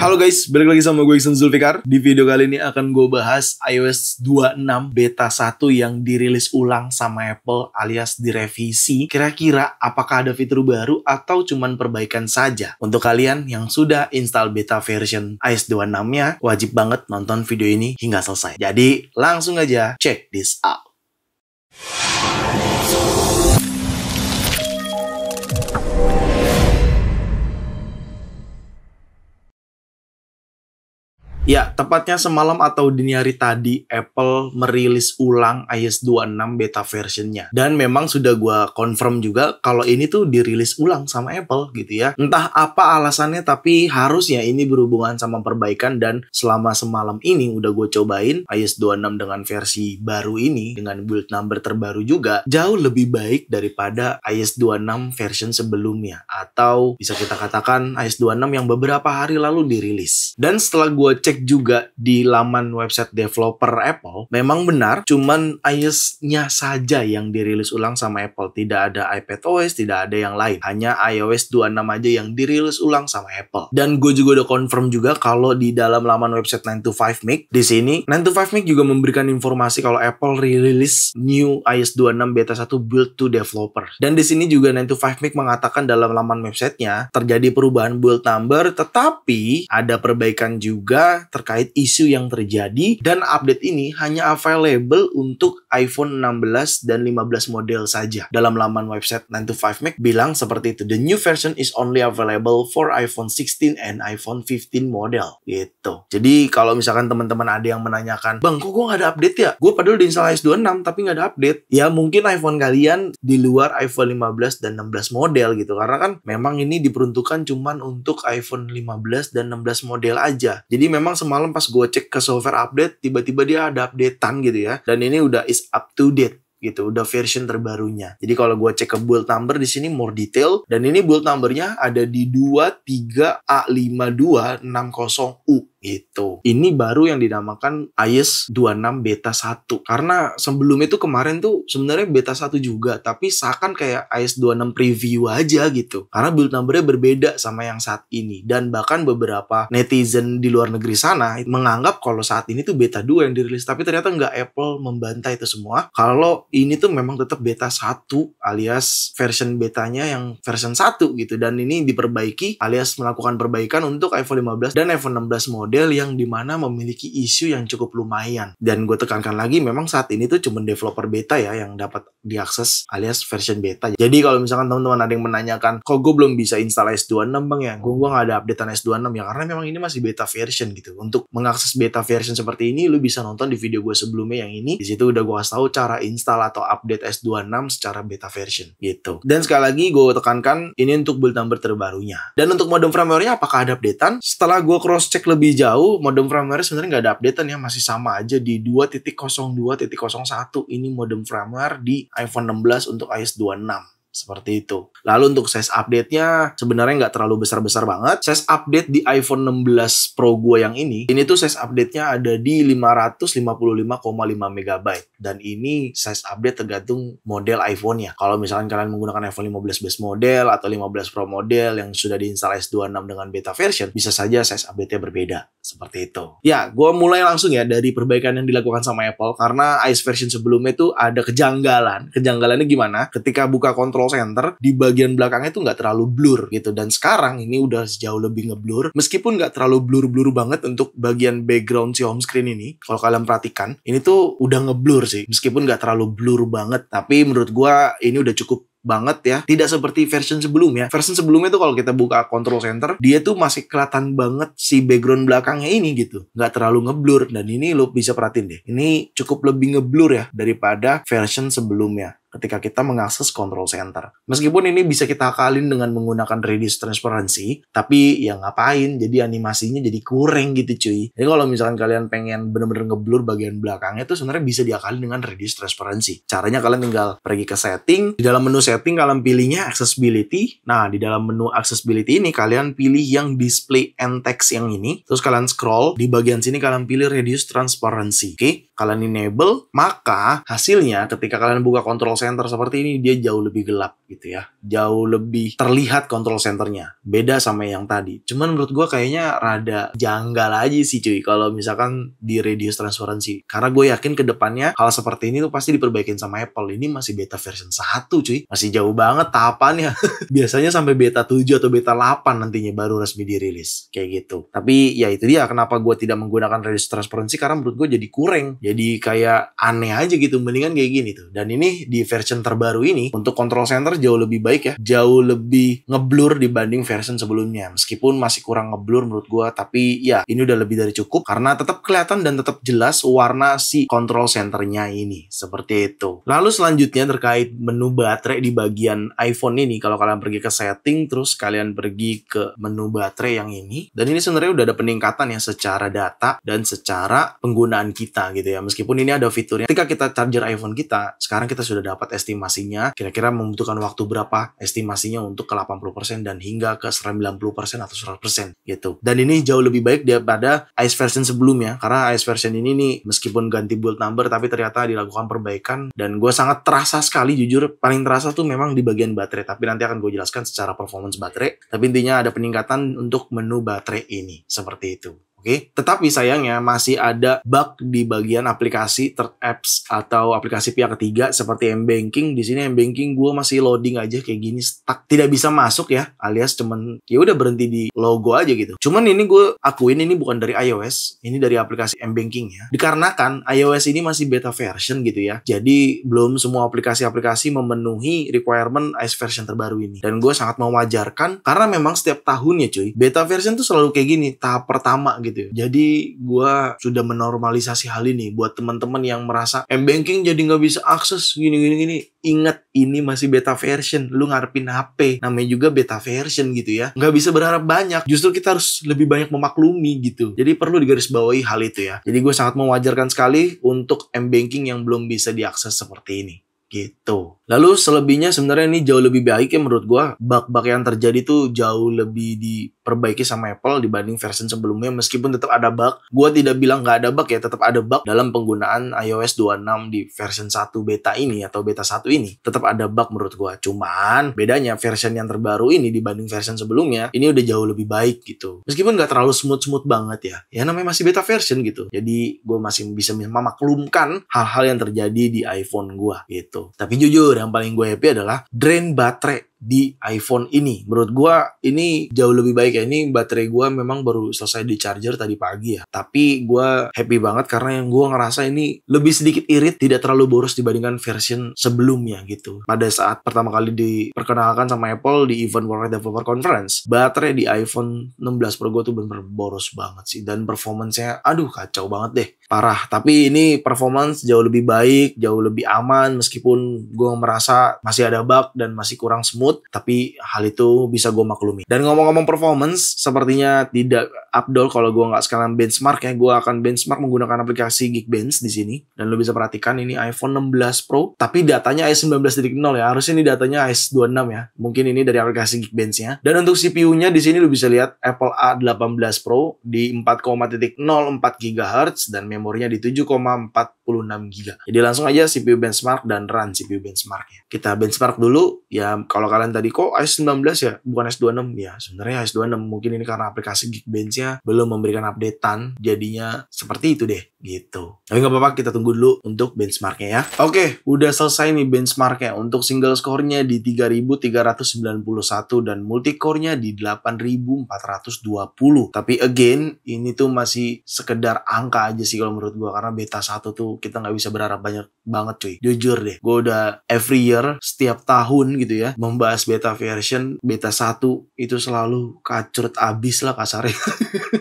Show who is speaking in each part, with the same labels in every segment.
Speaker 1: Halo guys, balik lagi sama gue Iksan Zulfikar. Di video kali ini akan gue bahas iOS 26 beta 1 yang dirilis ulang sama Apple alias direvisi. Kira-kira apakah ada fitur baru atau cuman perbaikan saja? Untuk kalian yang sudah install beta version iOS 26-nya, wajib banget nonton video ini hingga selesai. Jadi langsung aja check this out. Ya, tepatnya semalam atau dini hari tadi, Apple merilis ulang iOS 26 beta versionnya. Dan memang sudah gue confirm juga kalau ini tuh dirilis ulang sama Apple gitu ya. Entah apa alasannya, tapi harusnya ini berhubungan sama perbaikan. Dan selama semalam ini udah gue cobain iOS 26 dengan versi baru ini, dengan build number terbaru juga, jauh lebih baik daripada iOS 26 version sebelumnya. Atau bisa kita katakan iOS 26 yang beberapa hari lalu dirilis. Dan setelah gue cek juga di laman website developer Apple, memang benar cuman iOS-nya saja yang dirilis ulang sama Apple. Tidak ada iPadOS, tidak ada yang lain. Hanya iOS 26 aja yang dirilis ulang sama Apple. Dan gue juga udah confirm juga kalau di dalam laman website 9to5Mac, di sini 9to5Mac juga memberikan informasi kalau Apple rilis new iOS 26 beta 1 build to developer. Dan di sini juga 9to5Mac mengatakan dalam laman websitenya terjadi perubahan build number, tetapi ada perbaikan juga terkait isu yang terjadi, dan update ini hanya available untuk iPhone 16 dan 15 model saja. Dalam laman website 9to5Mac bilang seperti itu. The new version is only available for iPhone 16 and iPhone 15 model. Gitu. Jadi kalau misalkan teman-teman ada yang menanyakan, "Bang, kok gue nggak ada update ya? Gue padahal di install iOS 26 tapi nggak ada update." Ya mungkin iPhone kalian di luar iPhone 15 dan 16 model gitu. Karena kan memang ini diperuntukkan cuman untuk iPhone 15 dan 16 model aja. Jadi memang semalam pas gue cek ke software update, tiba-tiba dia ada updatean gitu ya. Dan ini udah is up to date gitu, udah version terbarunya. Jadi kalau gue cek ke build number di sini more detail, dan ini build numbernya ada di 23A5260U gitu. Ini baru yang dinamakan iOS 26 beta 1. Karena sebelum itu kemarin tuh sebenarnya beta 1 juga, tapi seakan kayak iOS 26 preview aja gitu. Karena build numbernya berbeda sama yang saat ini. Dan bahkan beberapa netizen di luar negeri sana menganggap kalau saat ini tuh beta 2 yang dirilis, tapi ternyata nggak. Apple membantah itu semua. Kalau ini tuh memang tetap beta 1 alias version betanya yang version 1 gitu. Dan ini diperbaiki alias melakukan perbaikan untuk iPhone 15 dan iPhone 16 model yang dimana memiliki isu yang cukup lumayan. Dan gue tekankan lagi, memang saat ini tuh cuma developer beta ya yang dapat diakses alias version beta. Jadi kalau misalkan teman-teman ada yang menanyakan, kok gue belum bisa install iOS 26 bang ya? Gue nggak ada updatean iOS 26 ya, karena memang ini masih beta version gitu. Untuk mengakses beta version seperti ini, lu bisa nonton di video gue sebelumnya yang ini. Di situ udah gue kasih tahu cara install atau update iOS 26 secara beta version gitu. Dan sekali lagi gue tekankan, ini untuk build number terbarunya. Dan untuk modem firmware-nya apakah ada updatean? Setelah gue cross check lebih jauh, modem firmware sebenarnya nggak ada updatean ya, masih sama aja di 2.02.01. Ini modem firmware di iPhone 16 untuk iOS 26. Seperti itu. Lalu untuk size update-nya sebenarnya nggak terlalu besar-besar banget. Size update di iPhone 16 Pro gue yang ini tuh size update-nya ada di 555,5 MB. Dan ini size update tergantung model iPhone-nya. Kalau misalkan kalian menggunakan iPhone 15 base model atau 15 Pro model yang sudah diinstal iOS 26 dengan beta version, bisa saja size update-nya berbeda. Seperti itu. Ya, gue mulai langsung ya dari perbaikan yang dilakukan sama Apple. Karena iOS version sebelumnya tuh ada kejanggalan. Kejanggalannya gimana? Ketika buka control center, di bagian belakangnya tuh nggak terlalu blur gitu. Dan sekarang ini udah jauh lebih ngeblur. Meskipun nggak terlalu blur-blur banget untuk bagian background si home screen ini. Kalau kalian perhatikan, ini tuh udah ngeblur sih. Meskipun nggak terlalu blur banget. Tapi menurut gua ini udah cukup banget ya. Tidak seperti version sebelumnya. Version sebelumnya tuh kalau kita buka control center, dia tuh masih kelihatan banget si background belakangnya ini gitu. Nggak terlalu ngeblur. Dan ini lo bisa perhatiin deh. Ini cukup lebih ngeblur ya daripada version sebelumnya ketika kita mengakses control center. Meskipun ini bisa kita akalin dengan menggunakan reduce transparency, tapi ya ngapain, jadi animasinya jadi kurang gitu cuy. Jadi kalau misalkan kalian pengen bener-bener ngeblur bagian belakangnya tuh sebenarnya bisa diakalin dengan reduce transparency. Caranya kalian tinggal pergi ke setting, di dalam menu setting kalian pilihnya accessibility. Nah, di dalam menu accessibility ini kalian pilih yang display and text yang ini, terus kalian scroll, di bagian sini kalian pilih reduce transparency. Oke, kalian enable, maka hasilnya ketika kalian buka control center seperti ini dia jauh lebih gelap gitu ya. Jauh lebih terlihat control centernya. Beda sama yang tadi. Cuman menurut gue kayaknya rada janggal aja sih cuy kalau misalkan di reduce transparency. Karena gue yakin ke depannya hal seperti ini tuh pasti diperbaikin sama Apple. Ini masih beta version 1 cuy. Masih jauh banget tahapannya. Biasanya sampai beta 7 atau beta 8 nantinya baru resmi dirilis. Kayak gitu. Tapi ya itu dia kenapa gue tidak menggunakan reduce transparency, karena menurut gue jadi kurang. Jadi kayak aneh aja gitu, mendingan kayak gini tuh. Dan ini di version terbaru ini untuk control center jauh lebih baik ya, jauh lebih ngeblur dibanding version sebelumnya. Meskipun masih kurang ngeblur menurut gue, tapi ya ini udah lebih dari cukup karena tetap kelihatan dan tetap jelas warna si control centernya ini. Seperti itu. Lalu selanjutnya terkait menu baterai di bagian iPhone ini, kalau kalian pergi ke setting terus kalian pergi ke menu baterai yang ini, dan ini sebenarnya udah ada peningkatan ya secara data dan secara penggunaan kita gitu ya. Meskipun ini ada fiturnya ketika kita charger iPhone kita, sekarang kita sudah dapat estimasinya kira-kira membutuhkan waktu berapa estimasinya untuk ke 80% dan hingga ke 90% atau 100% gitu. Dan ini jauh lebih baik daripada iOS version sebelumnya, karena iOS version ini nih meskipun ganti build number tapi ternyata dilakukan perbaikan dan gue sangat terasa sekali, jujur paling terasa tuh memang di bagian baterai, tapi nanti akan gue jelaskan secara performance baterai. Tapi intinya ada peningkatan untuk menu baterai ini seperti itu. Oke, tetapi sayangnya masih ada bug di bagian aplikasi third apps atau aplikasi pihak ketiga seperti M-Banking. Di sini M-Banking gue masih loading aja kayak gini, stuck, tidak bisa masuk ya, alias cuman ya udah berhenti di logo aja gitu. Cuman ini gue akuin ini bukan dari iOS, ini dari aplikasi M-Banking ya. Dikarenakan iOS ini masih beta version gitu ya. Jadi belum semua aplikasi-aplikasi memenuhi requirement iOS version terbaru ini. Dan gue sangat mewajarkan karena memang setiap tahunnya cuy, beta version tuh selalu kayak gini, tahap pertama gitu. Jadi gue sudah menormalisasi hal ini buat teman-teman yang merasa M-Banking jadi nggak bisa akses gini. Ingat, ini masih beta version. Lu ngarepin HP, namanya juga beta version gitu ya. Nggak bisa berharap banyak. Justru kita harus lebih banyak memaklumi gitu. Jadi perlu digarisbawahi hal itu ya. Jadi gue sangat mewajarkan sekali untuk M-Banking yang belum bisa diakses seperti ini. Gitu. Lalu selebihnya sebenarnya ini jauh lebih baik ya menurut gue. Bug-bug yang terjadi tuh jauh lebih diperbaiki sama Apple dibanding version sebelumnya. Meskipun tetap ada bug, gue tidak bilang nggak ada bug ya, tetap ada bug dalam penggunaan iOS 26 di version 1 beta ini atau beta 1 ini. Tetap ada bug menurut gue. Cuman bedanya version yang terbaru ini dibanding version sebelumnya, ini udah jauh lebih baik gitu. Meskipun nggak terlalu smooth banget ya. Ya namanya masih beta version gitu. Jadi gue masih bisa memaklumkan hal-hal yang terjadi di iPhone gue gitu. Tapi jujur yang paling gue happy adalah drain baterai di iPhone ini. Menurut gue ini jauh lebih baik ya. Ini baterai gue memang baru selesai di charger tadi pagi ya. Tapi gue happy banget karena yang gue ngerasa ini lebih sedikit irit, tidak terlalu boros dibandingkan version sebelumnya gitu. Pada saat pertama kali diperkenalkan sama Apple di event World Developer Conference, baterai di iPhone 16 Pro gue tuh bener-bener boros banget sih. Dan performance-nya aduh kacau banget deh. Parah. Tapi ini performance jauh lebih baik, jauh lebih aman meskipun gue merasa masih ada bug dan masih kurang smooth. Tapi hal itu bisa gue maklumi. Dan ngomong-ngomong performance, sepertinya tidak abdol kalau gue nggak sekalian benchmark ya. Gue akan benchmark menggunakan aplikasi Geekbench di sini. Dan lo bisa perhatikan ini iPhone 16 Pro, tapi datanya iOS 19.0 ya. Harusnya ini datanya iOS 26 ya. Mungkin ini dari aplikasi Geekbench-nya. Dan untuk CPU-nya di sini lo bisa lihat Apple A18 Pro di 4,04 GHz dan memorinya di 7,46 GB. Jadi langsung aja CPU benchmark dan run CPU benchmarknya. Kita benchmark dulu ya. Kalau kalian tadi kok iOS 19 ya, bukan iOS 26 ya. Sebenarnya iOS 26 mungkin ini karena aplikasi Geekbench-nya belum memberikan updatean, jadinya seperti itu deh gitu. Tapi nggak apa-apa, kita tunggu dulu untuk benchmarknya ya. Oke, udah selesai nih benchmarknya. Untuk single score-nya di 3391 dan multi core-nya di 8420. Tapi again, ini tuh masih sekedar angka aja sih kalau menurut gua, karena beta 1 tuh kita nggak bisa berharap banyak banget cuy. Jujur deh, gua udah every year, setiap tahun gitu ya, membahas beta version. Beta 1 itu selalu kacrut abis lah kasarnya.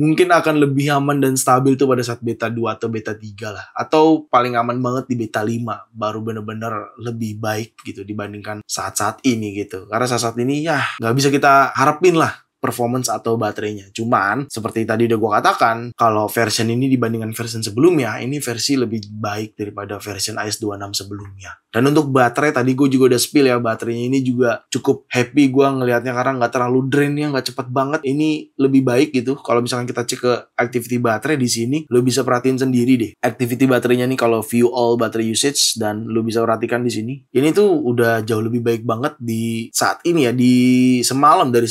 Speaker 1: Mungkin akan lebih aman dan stabil tuh pada saat beta 2 atau beta 3 lah. Atau paling aman banget di beta 5. Baru bener-bener lebih baik gitu dibandingkan saat-saat ini gitu. Karena saat-saat ini ya nggak bisa kita harapin lah performance atau baterainya. Cuman seperti tadi udah gue katakan, kalau version ini dibandingkan version sebelumnya, ini versi lebih baik daripada version iOS 26 sebelumnya. Dan untuk baterai tadi gue juga udah spill ya, baterainya ini juga cukup happy gue ngelihatnya karena nggak terlalu drainnya, nggak cepet banget. Ini lebih baik gitu. Kalau misalkan kita cek ke activity baterai di sini, lo bisa perhatiin sendiri deh. Activity baterainya nih kalau view all battery usage, dan lo bisa perhatikan di sini. Ini tuh udah jauh lebih baik banget di saat ini ya, di semalam, dari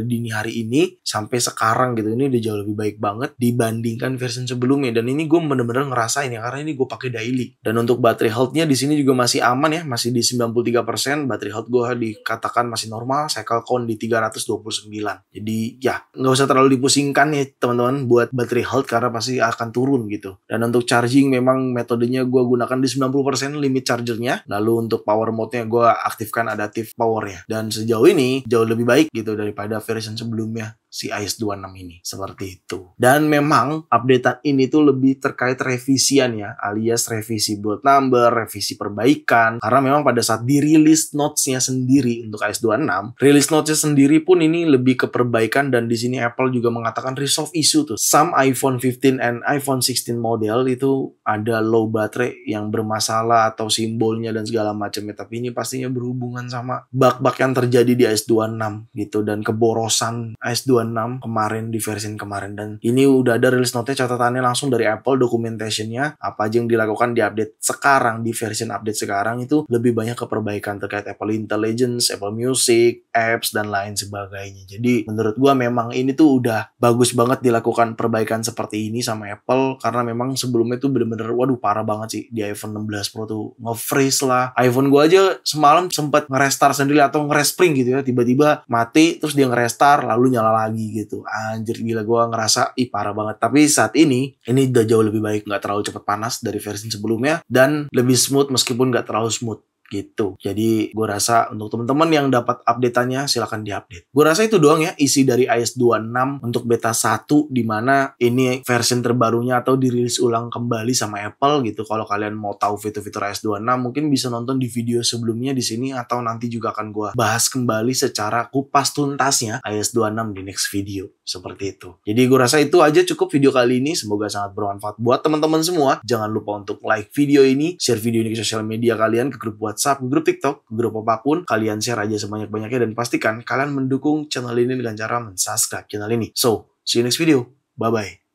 Speaker 1: dini hari ini sampai sekarang gitu. Ini udah jauh lebih baik banget dibandingkan versi sebelumnya. Dan ini gue bener-bener ngerasain ya, karena ini gue pakai daily. Dan untuk battery health-nya di sini juga masih aman ya, masih di 93%. Battery health gue dikatakan masih normal, cycle count di 329. Jadi ya nggak usah terlalu dipusingkan ya teman-teman buat battery health, karena pasti akan turun gitu. Dan untuk charging memang metodenya gue gunakan di 90% limit chargernya. Lalu untuk power mode-nya gue aktifkan adaptive power-nya. Dan sejauh ini jauh lebih baik gitu daripada versi sebelumnya si IS26 ini, seperti itu. Dan memang updatean ini tuh lebih terkait revisian ya, alias revisi build number, revisi perbaikan, karena memang pada saat dirilis notes-nya sendiri untuk IS26, rilis notes-nya sendiri pun ini lebih ke perbaikan. Dan di sini Apple juga mengatakan resolve issue tuh. Some iPhone 15 and iPhone 16 model itu ada low baterai yang bermasalah atau simbolnya dan segala macamnya, tapi ini pastinya berhubungan sama bug-bug yang terjadi di IS26 gitu, dan keborosan IS26 kemarin di versi kemarin. Dan ini udah ada release note-nya, catatannya langsung dari Apple, documentation-nya apa aja yang dilakukan di update sekarang, di versi update sekarang itu lebih banyak ke perbaikan terkait Apple Intelligence, Apple Music, apps dan lain sebagainya. Jadi menurut gua memang ini tuh udah bagus banget dilakukan perbaikan seperti ini sama Apple, karena memang sebelumnya tuh bener-bener waduh parah banget sih di iPhone 16 Pro tuh, nge-freeze lah. iPhone gua aja semalam sempat nge-restart sendiri atau nge-respring gitu ya, tiba-tiba mati terus dia nge-restart lalu nyala lagi gitu. Anjir gila, gue ngerasa parah banget. Tapi saat ini udah jauh lebih baik, nggak terlalu cepat panas dari versi sebelumnya, dan lebih smooth meskipun nggak terlalu smooth gitu. Jadi gue rasa untuk teman-teman yang dapat update-annya silahkan diupdate. Gue rasa itu doang ya isi dari IS26 untuk beta 1, dimana ini versi terbarunya atau dirilis ulang kembali sama Apple gitu. Kalau kalian mau tahu fitur-fitur IS26 mungkin bisa nonton di video sebelumnya di sini, atau nanti juga akan gue bahas kembali secara kupas tuntasnya IS26 di next video. Seperti itu. Jadi gue rasa itu aja cukup video kali ini. Semoga sangat bermanfaat buat teman-teman semua. Jangan lupa untuk like video ini, share video ini ke sosial media kalian, ke grup WhatsApp, ke grup TikTok, ke grup apapun. Kalian share aja sebanyak-banyaknya, dan pastikan kalian mendukung channel ini dengan cara mensubscribe channel ini. So, see you next video. Bye-bye.